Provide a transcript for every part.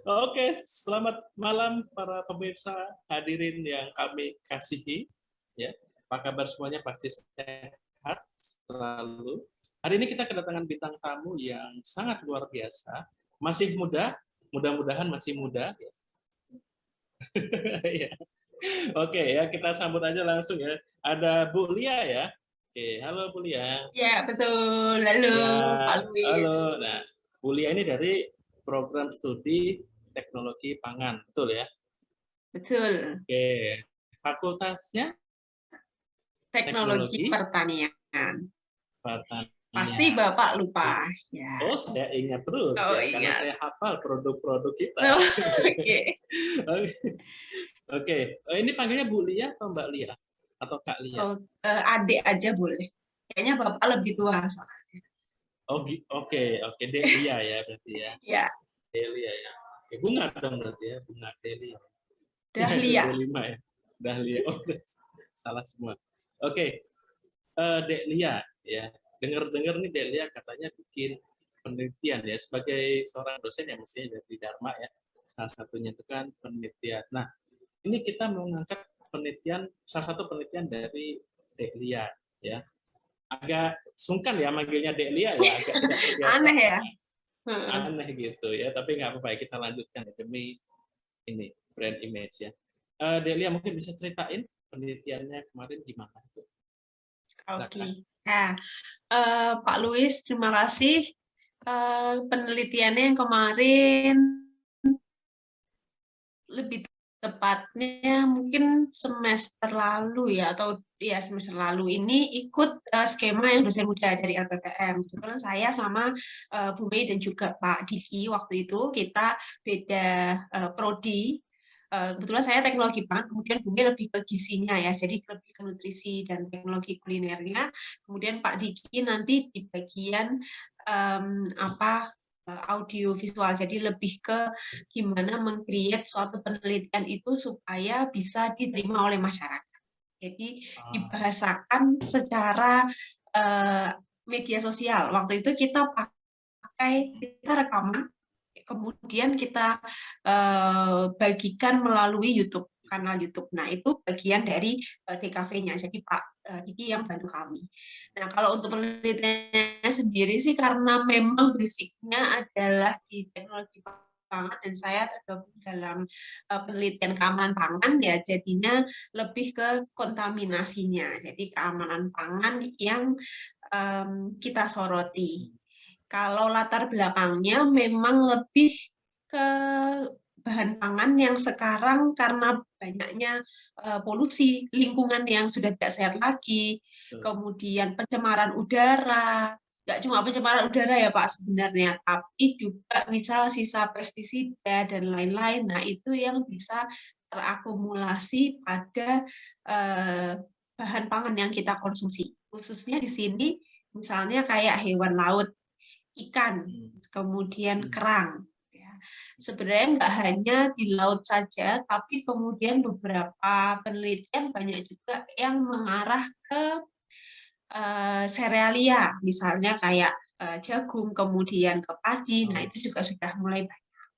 Oke, selamat malam para pemirsa hadirin yang kami kasihi. Ya, apa kabar semuanya? Pasti sehat selalu. Hari ini kita kedatangan bintang tamu yang sangat luar biasa. Masih muda, mudah-mudahan masih muda. Ya. Oke ya, kita sambut aja langsung ya. Ada Bu Lia ya. Oke, halo Bu Lia. Ya, betul. Halo, Ya, Pak Luis. halo. Nah, Bu Lia ini dari program studi teknologi pangan, betul ya? Betul. Oke, fakultasnya Teknologi teknologi pertanian. Pasti pertanian. Bapak lupa. Ya. Oh, saya ingat terus Oh, ya, karena ingat. saya hafal produk-produk kita. Oh, oke. Oke, ini panggilnya Bu Lia atau Mbak Lia? Atau Kak Lia? Oh, adik aja boleh. Kayaknya Bapak lebih tua soalnya. Oh, oke, oke, Delia ya berarti ya. Ya, Delia ya. Oke, bunga dong berarti ya, bunga Delia. Dahlia. D5 ya. Dahlia. Oh, salah semua. Oke, Dek Lia ya. Dengar-dengar nih Dek Lia katanya bikin penelitian ya sebagai seorang dosen yang mestinya dari Dharma ya. Salah satunya itu kan penelitian. Nah, ini kita mau ngangkat penelitian, salah satu penelitian dari Dek Lia ya. Agak sungkan ya manggilnya Dek Lia ya, agak tidak terbiasa, Aneh ya? aneh gitu ya. Tapi nggak apa-apa ya, kita lanjutkan ya, demi ini brand image ya. Dek Lia mungkin bisa ceritain penelitiannya kemarin gimana tuh? Oke. Silakan. Nah, Pak Luis, terima kasih. Penelitiannya yang kemarin lebih tepatnya mungkin semester lalu ya, atau ya semester lalu ini ikut skema yang dosen muda dari LPPM. Kebetulan saya sama Bu Mei dan juga Pak Diki waktu itu kita beda prodi. Kebetulan saya teknologi pangan, kemudian Bu Mei lebih ke gizinya ya, jadi lebih ke nutrisi dan teknologi kulinernya. Kemudian Pak Diki nanti di bagian audio visual, jadi lebih ke gimana meng-create suatu penelitian itu supaya bisa diterima oleh masyarakat. Jadi dibahasakan secara media sosial. Waktu itu kita rekaman, kemudian kita bagikan melalui YouTube, kanal YouTube. Nah, itu bagian dari DKV-nya. Jadi Pak Diki yang bantu kami. Nah, kalau untuk penelitiannya sendiri sih karena memang basicnya adalah di teknologi pangan dan saya tergabung dalam penelitian keamanan pangan, ya jadinya lebih ke kontaminasinya. Jadi keamanan pangan yang kita soroti. Kalau latar belakangnya memang lebih ke bahan pangan yang sekarang karena banyaknya polusi lingkungan yang sudah tidak sehat lagi, kemudian pencemaran udara, nggak cuma pencemaran udara ya Pak sebenarnya, tapi juga misal sisa pestisida dan lain-lain. Nah, itu yang bisa terakumulasi pada bahan pangan yang kita konsumsi. Khususnya di sini misalnya kayak hewan laut, ikan, kemudian kerang. Ya. Sebenarnya nggak hanya di laut saja, tapi kemudian beberapa penelitian banyak juga yang mengarah ke serealia, misalnya kayak jagung, kemudian ke padi. Nah, itu juga sudah mulai banyak.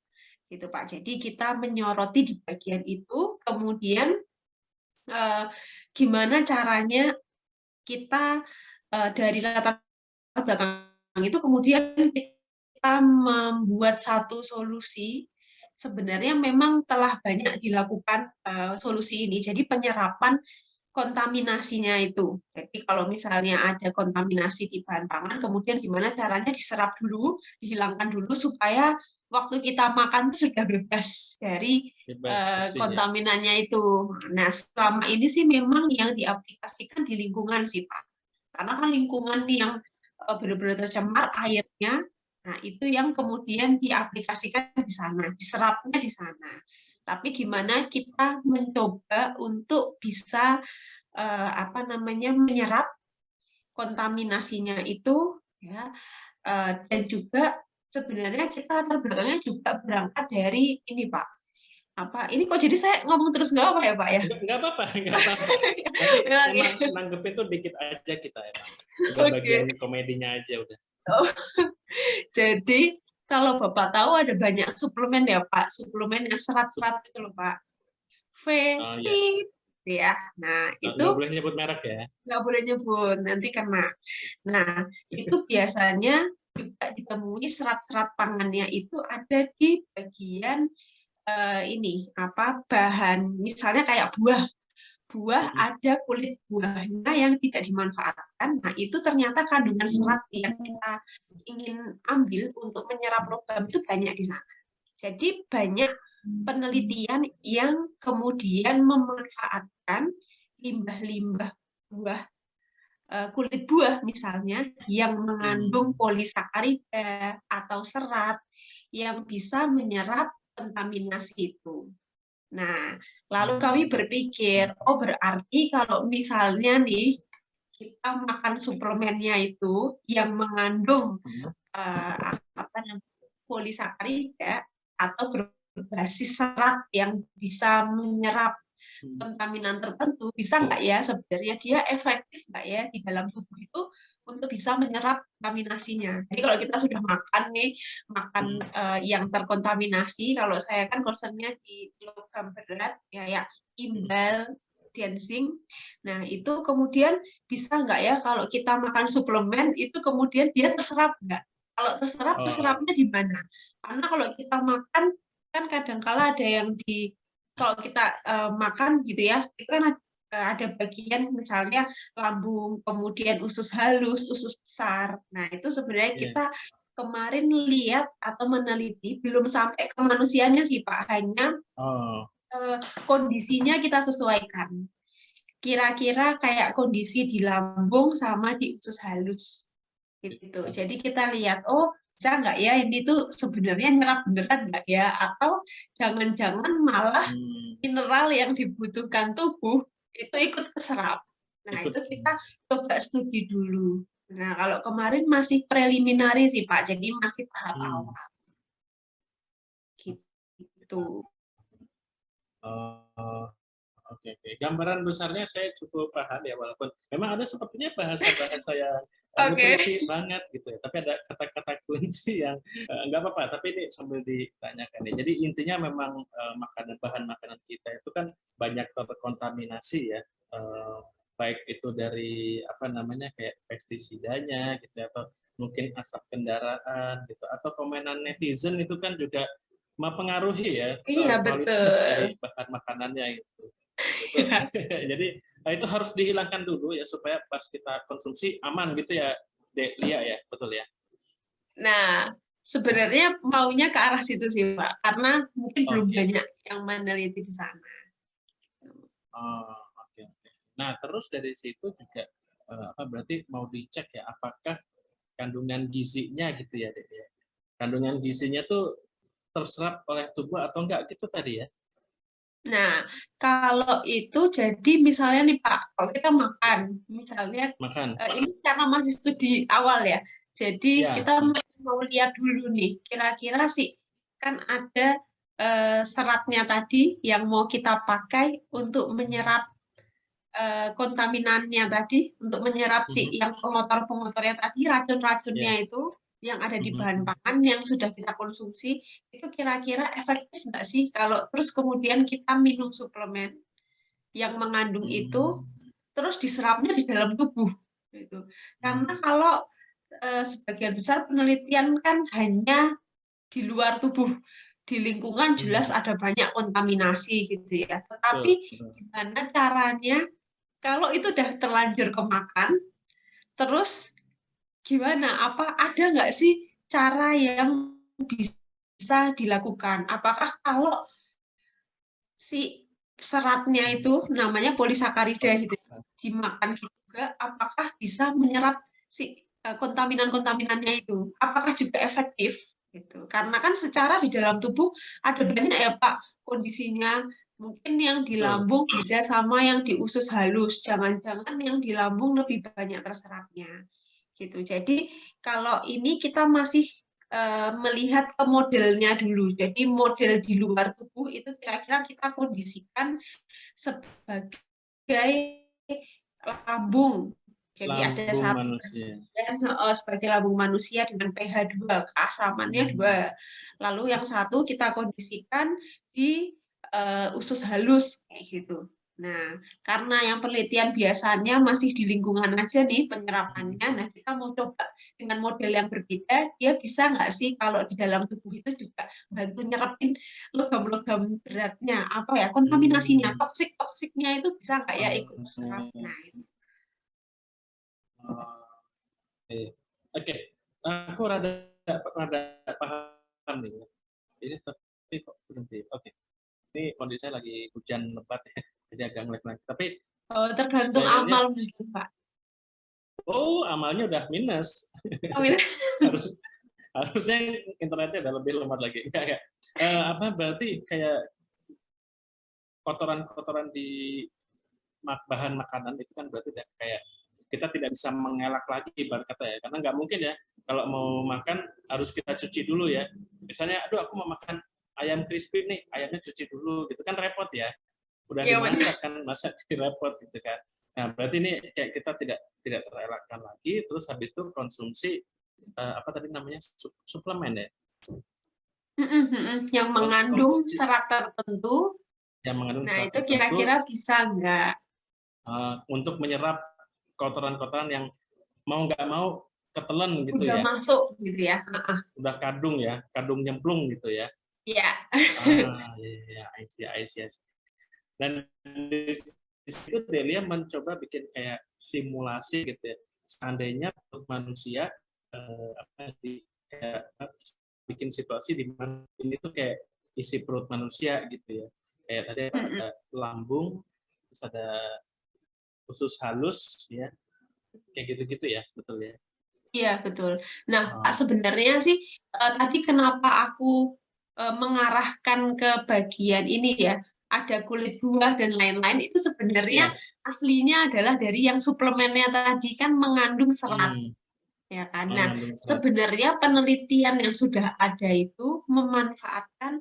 Gitu, Pak. Jadi kita menyoroti di bagian itu, kemudian gimana caranya kita dari latar belakang itu kemudian kita membuat satu solusi. Sebenarnya memang telah banyak dilakukan solusi ini. Jadi penyerapan kontaminasinya itu. Jadi kalau misalnya ada kontaminasi di bahan pangan, kemudian gimana caranya diserap dulu, dihilangkan dulu supaya waktu kita makan itu sudah bebas dari Bebas bersih ya. kontaminannya itu. Nah, selama ini sih memang yang diaplikasikan di lingkungan sih Pak. Karena kan lingkungan yang benar-benar tercemar airnya, nah itu yang kemudian diaplikasikan di sana, diserapnya di sana. Tapi gimana kita mencoba untuk bisa menyerap kontaminasinya itu, ya, dan juga sebenarnya kita latar belakangnya juga berangkat dari ini Pak. Ini kok jadi saya ngomong terus nggak apa ya Pak ya? Nggak apa-apa, nggak apa-apa. Nanti emang nanggepin tuh dikit aja kita emang. Udah Oke. bagian komedinya aja udah. Oh, jadi kalau Bapak tahu ada banyak suplemen ya Pak, suplemen yang serat-serat itu loh Pak. Oh ya, Fit ya. Nah, nggak itu boleh nyebut merek ya. nggak boleh nyebut, nanti kena. Nah, itu biasanya juga ditemui serat-serat pangannya itu ada di bagian ini apa bahan misalnya kayak buah ada kulit buahnya yang tidak dimanfaatkan. Nah, itu ternyata kandungan serat yang kita ingin ambil untuk menyerap logam itu banyak di sana. Jadi banyak penelitian yang kemudian memanfaatkan limbah-limbah buah kulit buah misalnya yang mengandung polisakarida atau serat yang bisa menyerap kontaminasi itu. Nah, lalu kami berpikir, oh berarti kalau misalnya nih kita makan suplemennya itu yang mengandung apa namanya polisakarida atau berbasis serat yang bisa menyerap kontaminan tertentu, bisa nggak ya sebenarnya dia efektif nggak ya di dalam tubuh itu untuk bisa menyerap kontaminasinya. Jadi kalau kita sudah makan nih, makan yang terkontaminasi, kalau saya kan concernnya di logam berat, kayak imbal, ginseng. Nah, itu kemudian bisa nggak ya kalau kita makan suplemen, itu kemudian dia terserap nggak? Kalau terserap, terserapnya di mana? Karena kalau kita makan, kan kadang-kala ada yang kalau kita makan gitu ya, itu kan ada bagian misalnya lambung, kemudian usus halus, usus besar. Nah, itu sebenarnya kita kemarin lihat atau meneliti, belum sampai ke manusianya sih Pak, hanya kondisinya kita sesuaikan. Kira-kira kayak kondisi di lambung sama di usus halus. Gitu. Jadi kita lihat, oh bisa nggak ya ini tuh sebenarnya nyerap beneran nggak ya? Atau jangan-jangan malah mineral yang dibutuhkan tubuh itu ikut keserap. Nah, itu kita coba studi dulu. Nah, kalau kemarin masih preliminary sih Pak, jadi masih tahap awal. Gitu. Oke. Gambaran besarnya saya cukup paham ya, walaupun memang ada sepertinya bahasa-bahasa yang nutrisi banget gitu ya, tapi ada kata-kata kunci yang nggak apa-apa, tapi ini sambil ditanyakan ya. Jadi intinya memang bahan makanan kita itu kan banyak terkontaminasi ya, baik itu dari apa namanya kayak pestisidanya gitu ya, atau mungkin asap kendaraan gitu, atau komenan netizen itu kan juga mempengaruhi ya kualitas dari bahan makanannya itu. Jadi itu harus dihilangkan dulu ya supaya pas kita konsumsi aman gitu ya, Lia ya, betul ya. Nah, sebenarnya maunya ke arah situ sih Pak, karena mungkin belum banyak yang meneliti di sana. Oke. Nah, terus dari situ juga berarti mau dicek ya apakah kandungan gizinya gitu ya, Dek ya. Kandungan gizinya tuh terserap oleh tubuh atau enggak gitu tadi ya. Nah, kalau itu jadi misalnya nih Pak, kalau kita makan, misalnya ini karena masih studi awal ya, jadi kita mau lihat dulu nih, kira-kira sih kan ada seratnya tadi yang mau kita pakai untuk menyerap kontaminannya tadi, untuk menyerap si yang pengotor-pengotornya tadi, racun-racunnya itu yang ada di bahan pangan yang sudah kita konsumsi, itu kira-kira efektif nggak sih kalau terus kemudian kita minum suplemen yang mengandung itu, terus diserapnya di dalam tubuh. Gitu. Karena kalau sebagian besar penelitian kan hanya di luar tubuh, di lingkungan jelas ada banyak kontaminasi gitu ya. Tetapi gimana caranya kalau itu udah terlanjur kemakan, terus gimana? Apa ada nggak sih cara yang bisa dilakukan? Apakah kalau si seratnya itu namanya polisakarida gitu dimakan juga, apakah bisa menyerap si kontaminan-kontaminannya itu? Apakah juga efektif? Gitu. Karena kan secara di dalam tubuh ada banyak ya Pak kondisinya. Mungkin yang di lambung beda sama yang di usus halus. Jangan-jangan yang di lambung lebih banyak terserapnya. Gitu. Jadi kalau ini kita masih melihat ke modelnya dulu. Jadi model di luar tubuh itu kira-kira kita kondisikan sebagai lambung Jadi ada Lambung satu manusia. sebagai lambung manusia dengan pH 2, keasamannya 2. Lalu yang satu kita kondisikan di usus halus kayak gitu. Nah, karena yang penelitian biasanya masih di lingkungan aja nih penyerapannya, nah kita mau coba dengan model yang berbeda, dia bisa nggak sih kalau di dalam tubuh itu juga bantu nyerapin logam-logam beratnya, apa ya, kontaminasinya, toksiknya itu bisa nggak ya ikut terserap. Nah, itu. Oke, aku rada paham nih. Ini tapi kok berhenti. Oke, ini kondisi saya lagi hujan lebat ya, jadi agak ngelag. Tapi Tergantung kayaknya, amal mungkin, Pak. amalnya udah minus. Oh, iya. Harusnya internetnya udah lebih lemot lagi. Enggak. Apa berarti kayak kotoran-kotoran di bahan makanan itu kan berarti kayak kita tidak bisa mengelak lagi ibarat kata ya, karena nggak mungkin ya kalau mau makan harus kita cuci dulu ya. Misalnya, aduh aku mau makan ayam crispy nih, ayamnya cuci dulu gitu kan repot ya. Udah Iya, dimasak kan, masak repot gitu kan. Nah berarti ini kayak kita tidak terelakkan lagi, terus habis itu konsumsi apa tadi namanya suplemen ya, yang mengandung konsumsi serat tertentu. yang mengandung Nah, serat itu tertentu kira-kira bisa nggak? untuk menyerap kotoran-kotoran yang mau nggak mau ketelan gitu Udah ya, masuk gitu ya? udah kadung nyemplung gitu ya. Iya. Ya, I see. Dan di situ Delia mencoba bikin kayak simulasi gitu ya. Seandainya manusia kayak bikin situasi di mana ini tuh kayak isi perut manusia gitu ya. Kayak tadi ada lambung, terus ada usus halus ya. Kayak gitu-gitu ya, betul ya. Iya, betul. Nah, Pak, sebenarnya sih tadi kenapa aku mengarahkan ke bagian ini ya, ada kulit buah dan lain-lain, itu sebenarnya aslinya adalah dari yang suplemennya tadi kan mengandung serat, ya kan? Nah, sebenarnya penelitian yang sudah ada itu memanfaatkan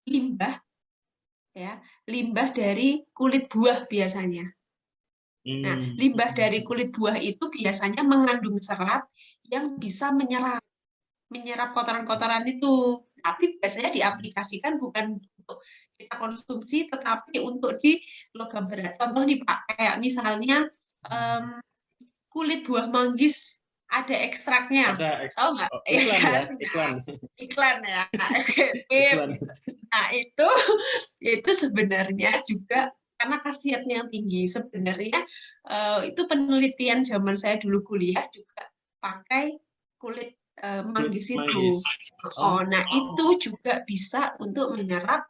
limbah, ya, limbah dari kulit buah biasanya. Nah, limbah dari kulit buah itu biasanya mengandung serat yang bisa menyerap kotoran-kotoran itu. Tapi biasanya diaplikasikan bukan untuk kita konsumsi, tetapi untuk di logam berat. Contoh nih Pak, kayak misalnya kulit buah manggis ada ekstraknya. Tahu nggak? Iklan ya, iklan. Iklan ya. Iklan. Nah, itu sebenarnya juga karena khasiatnya yang tinggi. Sebenarnya itu penelitian zaman saya dulu kuliah juga pakai kulit manggis itu. Nah itu juga bisa untuk menyerap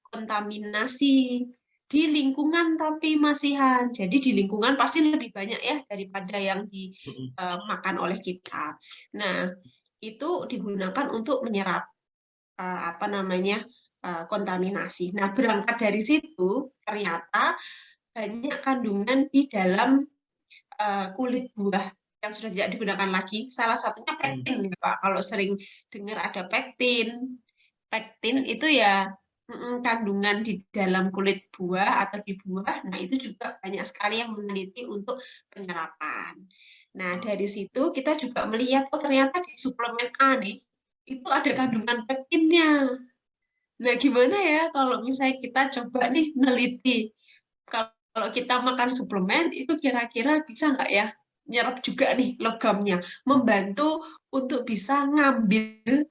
kontaminasi di lingkungan tapi masihan. Jadi di lingkungan pasti lebih banyak ya daripada yang dimakan oleh kita. Nah itu digunakan untuk menyerap apa namanya kontaminasi. Nah berangkat dari situ ternyata banyak kandungan di dalam kulit buah yang sudah tidak digunakan lagi. Salah satunya pektin ya Pak. Kalau sering dengar ada pektin itu ya kandungan di dalam kulit buah atau di buah. Nah itu juga banyak sekali yang meneliti untuk penyerapan. Nah dari situ kita juga melihat oh ternyata di suplemen A nih itu ada kandungan pektinnya. Nah gimana ya kalau misalnya kita coba nih meneliti kalau kita makan suplemen itu kira-kira bisa nggak ya nyerap juga nih logamnya, membantu untuk bisa ngambil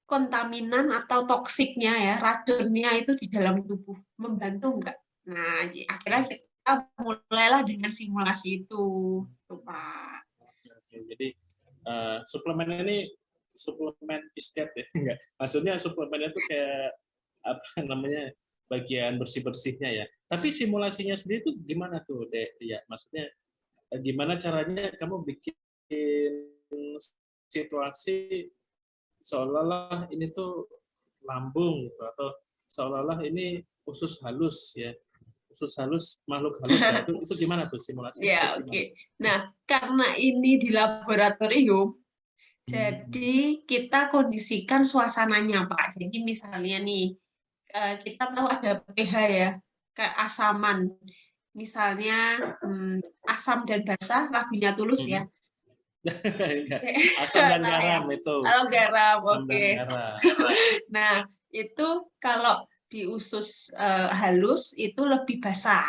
kontaminan atau toksiknya ya, racunnya itu di dalam tubuh, membantu nggak? Nah, akhirnya kita mulailah dengan simulasi itu, Pak. Jadi suplemen ini suplemen istet ya, enggak? Maksudnya suplemennya itu kayak apa namanya bagian bersih-bersihnya ya. Tapi simulasinya sendiri itu gimana tuh, Dek? Ya, maksudnya gimana caranya kamu bikin situasi seolah-olah ini tuh lambung gitu atau seolah-olah ini usus halus ya. Usus halus, makhluk halus ya. Itu gimana tuh simulasi? Ya, oke. Nah, karena ini di laboratorium, jadi kita kondisikan suasananya, Pak. Jadi misalnya nih, kita tahu ada pH ya, keasaman. misalnya asam dan basa, lagunya Tulus ya. Asam dan garam itu. Kalau garam, oke. Garam. Nah, itu kalau diusus halus itu lebih basah.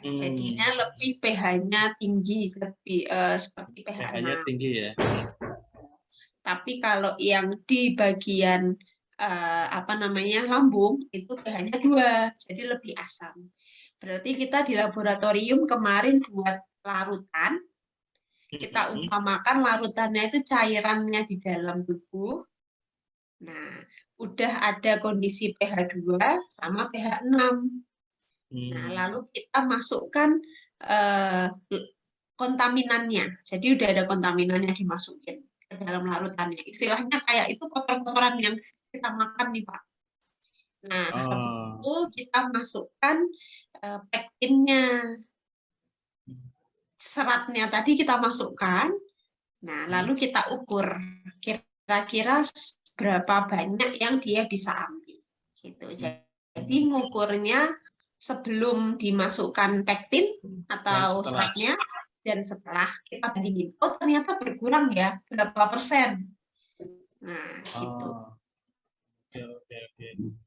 Jadinya lebih pH-nya tinggi, lebih seperti pH 6. pH-nya tinggi ya. Tapi kalau yang di bagian lambung itu pH-nya 2, jadi lebih asam. Berarti kita di laboratorium kemarin buat larutan, kita umpamakan larutannya itu cairannya di dalam tubuh. Nah, udah ada kondisi pH 2 sama pH 6. Nah, lalu kita masukkan kontaminannya. Jadi udah ada kontaminannya dimasukin ke dalam larutannya. Istilahnya kayak itu kotoran-kotoran yang kita makan nih, Pak. Nah, habis itu kita masukkan pektinnya. Seratnya tadi kita masukkan. Nah, lalu kita ukur kira-kira berapa banyak yang dia bisa ambil. Gitu. Jadi ngukurnya sebelum dimasukkan pektin atau seratnya dan setelah kita bandingin, oh ternyata berkurang ya berapa persen. Nah, gitu. Oke.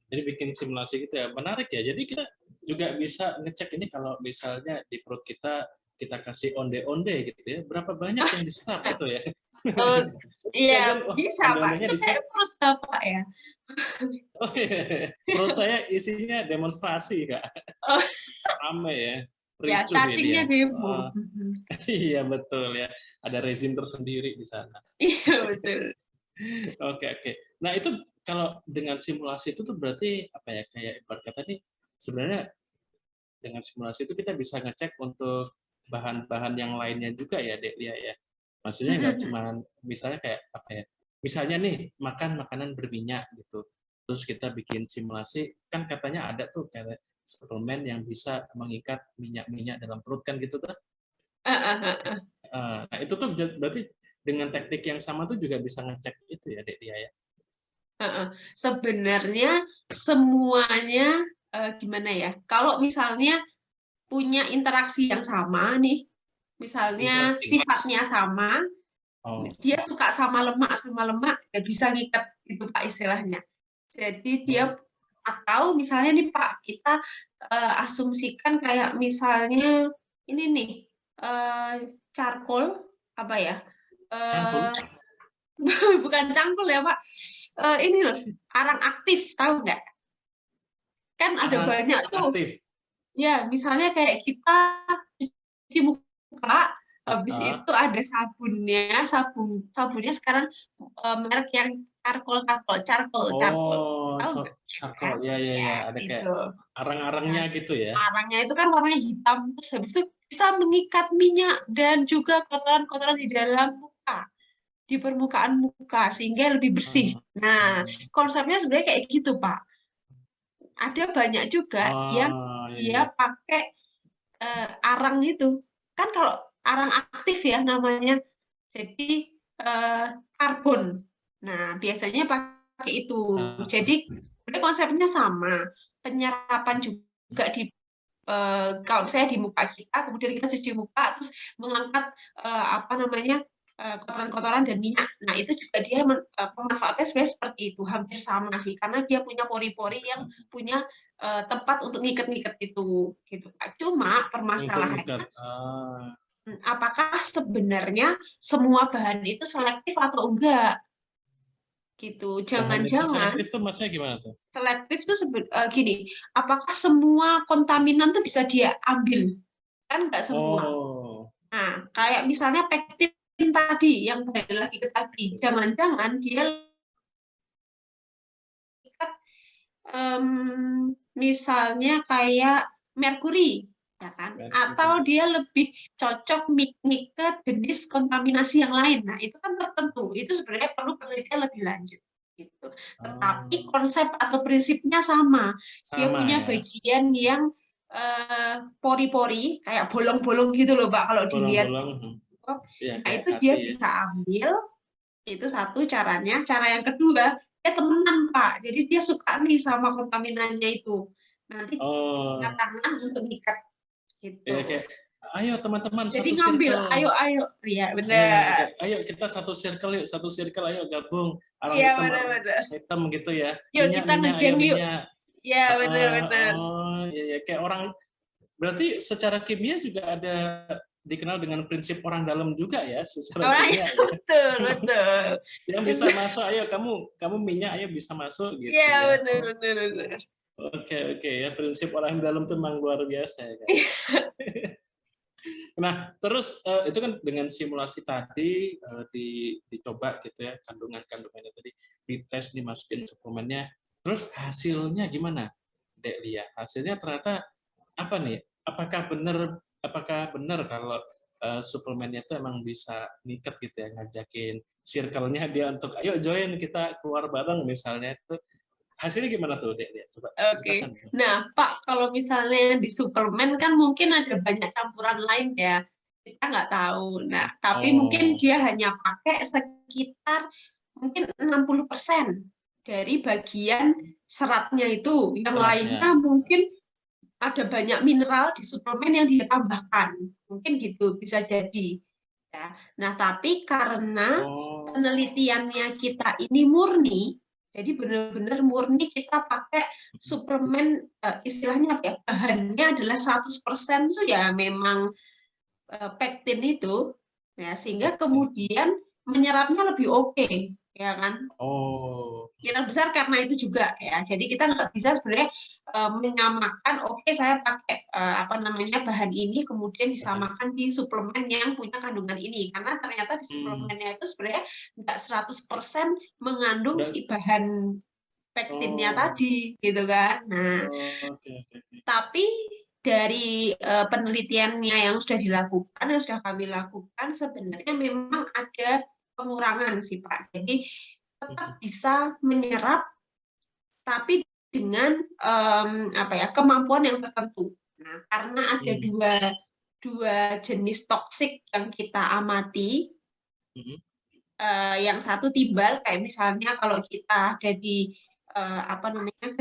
Jadi bikin simulasi gitu ya, menarik ya. Jadi kita juga bisa ngecek ini kalau misalnya di perut kita kasih onde-onde gitu ya, berapa banyak yang diserap itu ya? Iya, bisa Pak. Itu kayak perut Bapak ya. Oh iya, perut saya isinya demonstrasi Kak. Rame ya. Ya, cacingnya demo. Iya betul ya, ada rezim tersendiri di sana. Iya betul. Oke. Nah itu kalau dengan simulasi itu tuh berarti apa ya, kayak ibarat kata nih sebenarnya dengan simulasi itu kita bisa ngecek untuk bahan-bahan yang lainnya juga ya Dek Lia ya. Maksudnya nggak cuma misalnya kayak apa ya, misalnya nih makan makanan berminyak gitu, terus kita bikin simulasi, kan katanya ada tuh kayak suplemen yang bisa mengikat minyak-minyak dalam perut kan gitu tuh. Nah itu tuh berarti dengan teknik yang sama tuh juga bisa ngecek itu ya Dek Lia ya. Sebenarnya semuanya gimana ya? Kalau misalnya punya interaksi yang sama nih, misalnya sifatnya sama, dia suka sama lemak ya bisa ngikat itu Pak istilahnya. Jadi dia atau misalnya nih Pak, kita asumsikan kayak misalnya ini nih charcoal apa ya? Bukan cangkul ya Pak, ini loh arang aktif, tahu nggak? Kan ada banyak tuh. Ya misalnya kayak kita cuci muka, habis itu ada sabunnya sekarang merek yang charcoal. Charcoal, ya, ada kayak arang-arangnya gitu ya. Arangnya itu kan warnanya hitam, terus habis itu bisa mengikat minyak dan juga kotoran-kotoran di dalam muka, di permukaan muka sehingga lebih bersih. Nah, konsepnya sebenarnya kayak gitu, Pak. Ada banyak juga yang dia pakai arang itu. Kan kalau arang aktif ya namanya. Jadi karbon. Nah, biasanya pakai itu. Jadi konsepnya sama. Penyerapan juga di kalau misalnya di muka kita, kemudian kita cuci muka, terus mengangkat kotoran-kotoran dan minyak. Nah, itu juga dia pemanfaatnya sebenarnya seperti itu, hampir sama sih, karena dia punya pori-pori yang punya tempat untuk ngikat-ngikat itu. Gitu. Cuma permasalahannya, apakah sebenarnya semua bahan itu selektif atau enggak? Gitu. Jangan-jangan selektif tuh maksudnya gimana tuh? Selektif tuh gini, apakah semua kontaminan tuh bisa dia ambil? Kan enggak semua. Nah, kayak misalnya pektin tadi yang balik lagi ke tadi, jangan-jangan dia misalnya kayak merkuri, ya kan? Atau dia lebih cocok ke jenis kontaminasi yang lain. Nah, itu kan tertentu. Itu sebenarnya perlu penelitian lebih lanjut. Gitu. Tetapi konsep atau prinsipnya sama. Dia punya bagian yang pori-pori, kayak bolong-bolong gitu loh, Pak, kalau dilihat. Nah, itu dia bisa ambil. Itu satu caranya. Cara yang kedua, dia temenan, Pak. Jadi dia suka nih sama kontaminannya itu. nanti Oh, tangan untuk ngikat gitu. ya kayak, ayo teman-teman Jadi satu ngambil, circle. ayo, ya Ayo, benar. ayo kita satu circle yuk, satu circle ayo gabung. Arang Iya hitam, arang benar-benar. hitam gitu ya. Yuk Minyak, kita minyak, ayo ngegeng yuk. minyak. Iya benar-benar. Oh, ya, ya kayak orang. Berarti secara kimia juga ada dikenal dengan prinsip orang dalam juga ya, secara Orangnya kimia ya. betul, betul. Yang bisa masuk, ayo kamu minyak, ayo bisa masuk gitu Iya ya. benar-benar. Oke ya, prinsip orang dalam itu memang luar biasa ya kan. Nah, terus itu kan dengan simulasi tadi dicoba gitu ya, kandungannya tadi dites, dimasukin suplemennya. Terus hasilnya gimana, Dek Lia? Hasilnya ternyata apa nih? Apakah benar kalau suplemennya itu emang bisa ngikat gitu ya, ngajakin circle-nya dia untuk ayo join kita keluar bareng misalnya. Itu hasilnya gimana tuh, Dek Lia? Coba Oke. ceritakan. Nah, Pak, kalau misalnya di suplemen kan mungkin ada banyak campuran lain ya. Kita nggak tahu. Nah, tapi mungkin Oh, dia hanya pakai sekitar mungkin 60% dari bagian seratnya itu. Yang lainnya seratnya. mungkin ada banyak mineral di suplemen yang dia tambahkan. Mungkin gitu bisa jadi. Ya. Nah, tapi karena Oh, penelitiannya kita ini murni, jadi benar-benar murni kita pakai suplemen, istilahnya apa ya, bahannya adalah 100% itu ya memang pektin itu, ya sehingga pektin. kemudian menyerapnya lebih oke, ya kan? Oh, Kemungkinan besar karena itu juga ya. Jadi kita nggak bisa sebenarnya menyamakan, oke saya pakai apa namanya bahan ini kemudian bahan. disamakan di suplemen yang punya kandungan ini karena ternyata di Hmm. suplemennya itu sebenarnya nggak 100% mengandung Dan, si bahan pektinnya oh, tadi gitu kan. Nah, oke, oke, oke. tapi dari penelitiannya yang sudah dilakukan, yang sudah kami lakukan, sebenarnya memang ada pengurangan sih Pak. Jadi tetap bisa menyerap tapi dengan apa ya kemampuan yang tertentu. Nah, karena ada Hmm. dua jenis toksik yang kita amati, Hmm. yang satu timbal kayak misalnya kalau kita ada di apa namanya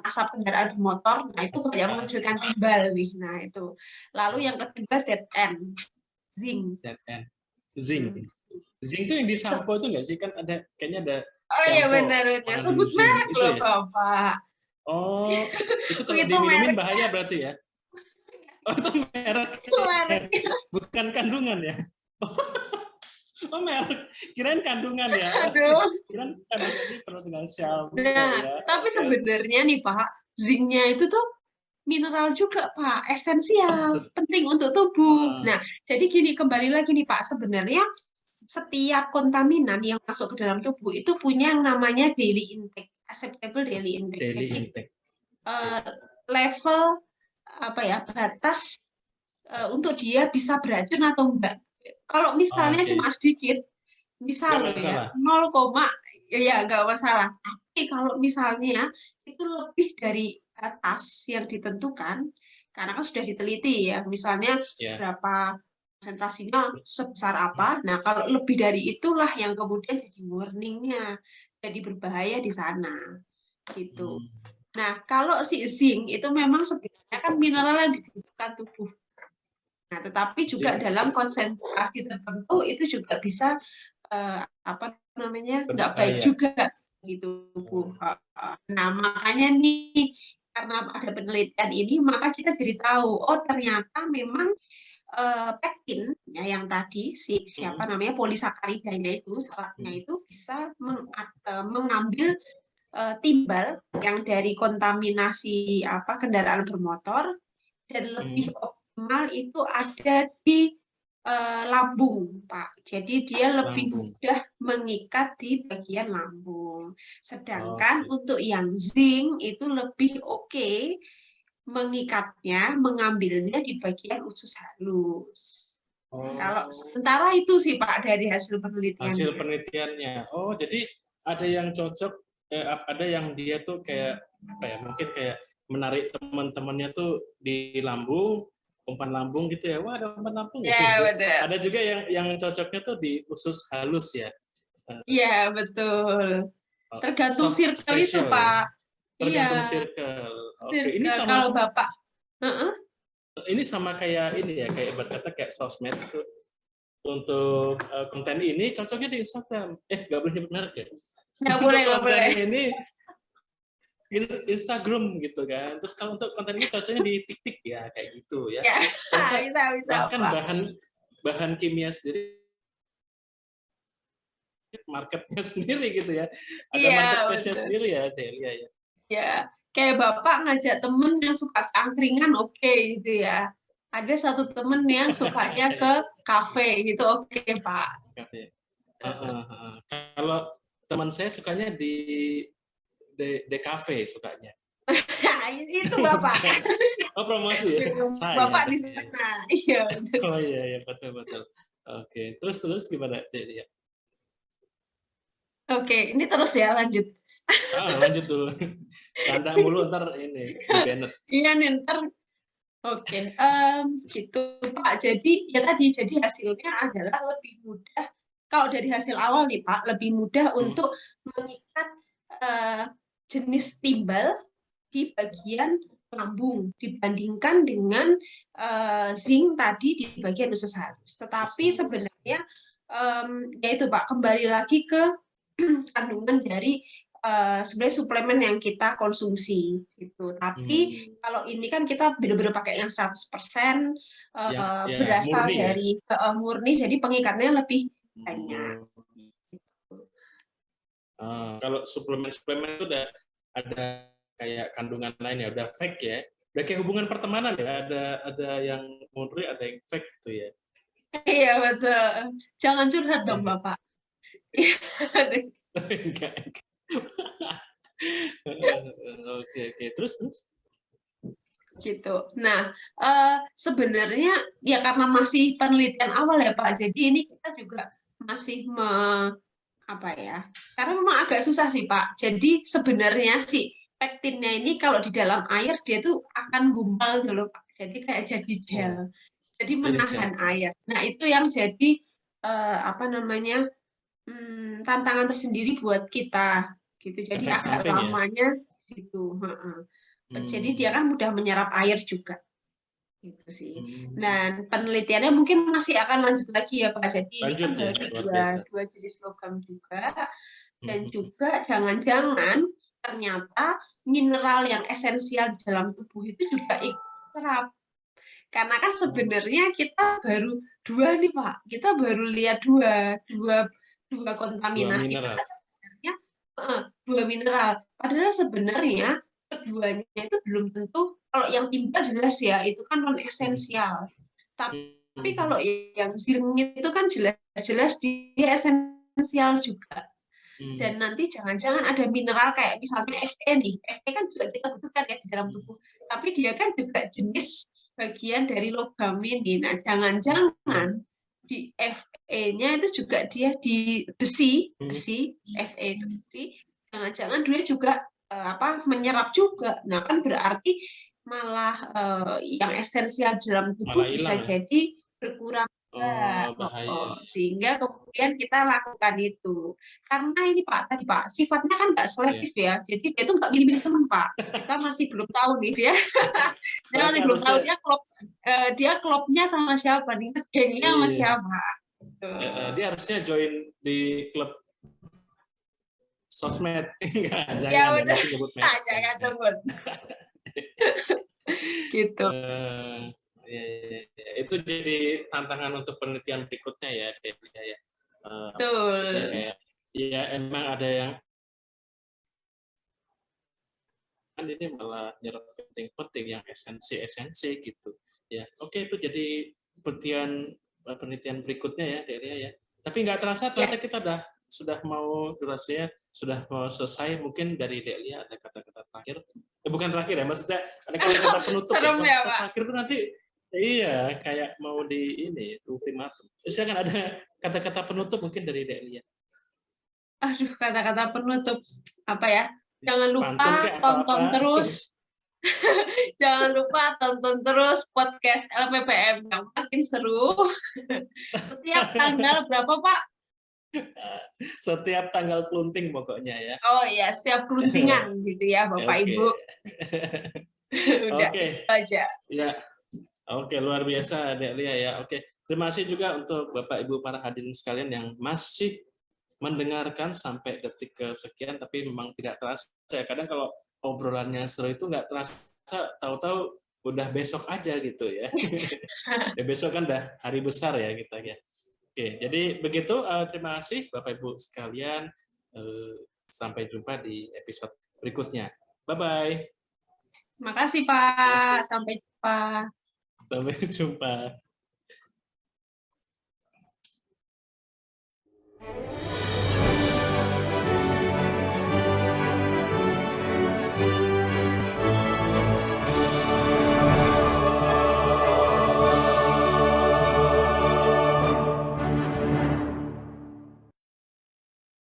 asap kendaraan bermotor, nah itu banyak menghasilkan Asap, timbal nih. Nah itu. Lalu yang kedua ZN, zinc. ZN, zinc. Hmm. Zinc itu yang di sampo itu nggak sih? Kan ada, kayaknya ada Oh iya sampo benar-benar mengandung sebut zinc merek itu loh ya. Bapak. Oh, itu kalau Itu diminumin merek, bahaya berarti ya? Oh, itu merek, itu merek. bukan kandungan ya? Oh, merek. Kirain kandungan ya? Oh, Aduh. kirain kandungan ini penuh dengan sampo Nah, ya. tapi Oke. sebenarnya nih Pak, zincnya itu tuh mineral juga Pak, Oh, esensial, penting untuk tubuh. ah, Nah, jadi gini, kembali lagi nih Pak, sebenarnya setiap kontaminan yang masuk ke dalam tubuh itu punya yang namanya daily intake, acceptable daily intake. daily Jadi intake. eh, level apa ya batas untuk dia bisa beracun atau enggak. Kalau misalnya Oke, cuma sedikit, nggak misal loh ya, masalah. 0, ya nggak masalah. Tapi kalau misalnya itu lebih dari batas yang ditentukan, karena kan sudah diteliti ya, misalnya Ya. berapa konsentrasinya sebesar apa. Nah, kalau lebih dari itulah yang kemudian jadi warningnya, jadi berbahaya di sana. Gitu. Hmm. Nah, kalau si zinc itu memang sebenarnya kan mineral yang dibutuhkan tubuh. Nah, tetapi juga Zinc dalam konsentrasi tertentu itu juga bisa apa namanya nggak baik berbahaya. juga gitu Bu. Nah makanya nih karena ada penelitian ini maka kita jadi tahu oh ternyata memang pektin ya yang tadi siapa Hmm. namanya polisakaridanya itu seratnya Hmm. itu bisa mengambil timbal yang dari kontaminasi apa kendaraan bermotor dan lebih Hmm. optimal itu ada di lambung, Pak. Jadi dia lebih Lambung. mudah mengikat di bagian lambung. Sedangkan Oke. untuk yang zinc itu lebih oke mengikatnya, mengambilnya di bagian usus halus. Nah, kalau Oh, sementara itu sih Pak dari hasil hasil penelitiannya. penelitiannya. Oh, jadi ada yang cocok, ada yang dia tuh kayak apa ya? Mungkin kayak menarik teman-temannya tuh di lambung, umpan lambung gitu ya. Wah, ada umpan lambung gitu. Ya, benar. Ada juga yang cocoknya tuh di usus halus ya. Iya, betul. Tergantung Soft circle itu, special ya. Pak. Tergantung Iya, circle. Oke, ini kalau sama Bapak, Heeh. ini sama kayak ini ya, kayak berkata kayak sosmed itu untuk konten ini cocoknya di Instagram. Nggak boleh nyebut merek ya. Untuk Nggak konten boleh. ini Instagram gitu kan. Terus kalau untuk konten ini cocoknya di TikTok ya kayak gitu ya. Ya, Ternyata bisa bahkan Pak. bahan kimia sendiri marketnya sendiri gitu ya. Ada Iya, marketplace-nya betul. sendiri ya, Delia ya. Ya, kayak Bapak ngajak temen yang suka cangkringan, oke gitu ya. Ada satu temen yang sukanya ke kafe gitu, oke Pak. Kalau teman saya sukanya di kafe sukanya. Nah, itu Bapak. Oh, promosi ya? Saya. Bapak di sana. Iya. Oh iya, iya betul betul. Oke, terus gimana, Delia? Oke, ini terus ya lanjut. Lanjut dulu. Canda mulu ntar ini di banned. Iya nih, ntar oke. Gitu Pak. Jadi ya tadi, jadi hasilnya adalah lebih mudah. Kalau dari hasil awal nih Pak, lebih mudah untuk mengikat eh, jenis timbal di bagian lambung dibandingkan dengan zinc tadi di bagian usus halus. Tetapi sebenarnya ya itu Pak, kembali lagi ke kandungan dari sebenarnya suplemen yang kita konsumsi gitu. Tapi kalau ini kan kita benar-benar pakai yang 100% Ya berasal murni ya. dari murni, jadi pengikatnya lebih banyak. Kalau suplemen itu udah ada kayak kandungan lain ya, udah fake ya. Udah kayak hubungan pertemanan ya, ada yang murni, ada yang fake gitu ya. Iya betul. Jangan curhat dong Iya. Bapak. Enggak. Oke, terus Gitu. Nah, sebenarnya ya karena masih penelitian awal ya Pak, jadi ini kita juga masih apa ya? Karena memang agak susah sih Pak. Jadi sebenarnya si pektinnya ini kalau di dalam air dia tuh akan gumpal gitu loh Pak. Jadi kayak jadi gel. Jadi menahan air. Nah, itu yang jadi apa namanya? Tantangan tersendiri buat kita gitu. Jadi efek agak samping ya. lamanya gitu. Jadi dia kan mudah menyerap air juga gitu sih. Dan penelitiannya mungkin masih akan lanjut lagi ya Pak. Jadi ini Lanjut kan ya, baru luar biasa. dua jenis logam juga, dan juga jangan-jangan ternyata mineral yang esensial di dalam tubuh itu juga ikut serap. Karena kan sebenarnya kita baru dua nih Pak. Kita baru lihat dua kontaminasi. Mineral. Padahal sebenarnya dua mineral. Padahal sebenarnya keduanya itu belum tentu. Kalau yang timbal jelas ya itu kan non esensial. Tapi kalau yang zinc itu kan jelas-jelas dia esensial juga. Dan nanti jangan-jangan ada mineral kayak misalnya Fe nih. Fe kan juga kita butuhkan ya di dalam tubuh. Tapi dia kan juga jenis bagian dari logam ini. Nah, jangan-jangan di Fe-nya itu juga dia di besi, Fe itu besi. Jangan-jangan dia juga menyerap juga. Nah, kan berarti malah yang esensial dalam tubuh bisa jadi berkurang. Bahaya. Sehingga kemudian kita lakukan itu. Karena ini Pak, tadi Pak, sifatnya kan nggak selektif ya. Jadi dia itu nggak milih-milih teman Pak. Kita masih belum tahu nih dia. Dia masih belum tahu dia klubnya sama siapa nih, gengnya sama siapa. Dia harusnya join di klub sosmed. Ya benar. Jangan sebut. Gitu. Itu jadi tantangan untuk penelitian berikutnya ya, ya. Betul. Kayak, ya emang ada yang kan ini malah nyerap penting-penting yang esensi gitu. Ya, oke itu jadi penelitian berikutnya ya, Delia ya. Tapi nggak terasa ternyata kita sudah mau durasinya sudah mau selesai. Mungkin dari Delia ada kata-kata terakhir. Bukan terakhir ya, maksudnya ada kata-kata penutup. Serem ya, Pak. Terakhir itu nanti iya kayak mau di ini ultimatum. Terus kan ada kata-kata penutup mungkin dari Delia. Aduh, kata-kata penutup apa ya? Jangan lupa tonton terus. Jangan lupa tonton terus podcast LPPM yang makin seru. Setiap tanggal berapa Pak? Setiap tanggal kelunting pokoknya ya. Oh ya, setiap keluntingan gitu ya, Bapak Oke. Ibu. Udah Oke. itu aja. Ya. Oke, luar biasa Dek Lia ya. Oke. Terima kasih juga untuk Bapak Ibu para hadirin sekalian yang masih mendengarkan sampai detik kesekian, tapi memang tidak terasa. Kadang kalau obrolannya seru itu nggak terasa, tahu-tahu udah besok aja gitu ya. Ya besok kan udah hari besar ya kita ya. Oke, jadi begitu. Terima kasih Bapak Ibu sekalian. Sampai jumpa di episode berikutnya. Bye-bye. Makasih Pak, sampai jumpa. Sampai jumpa.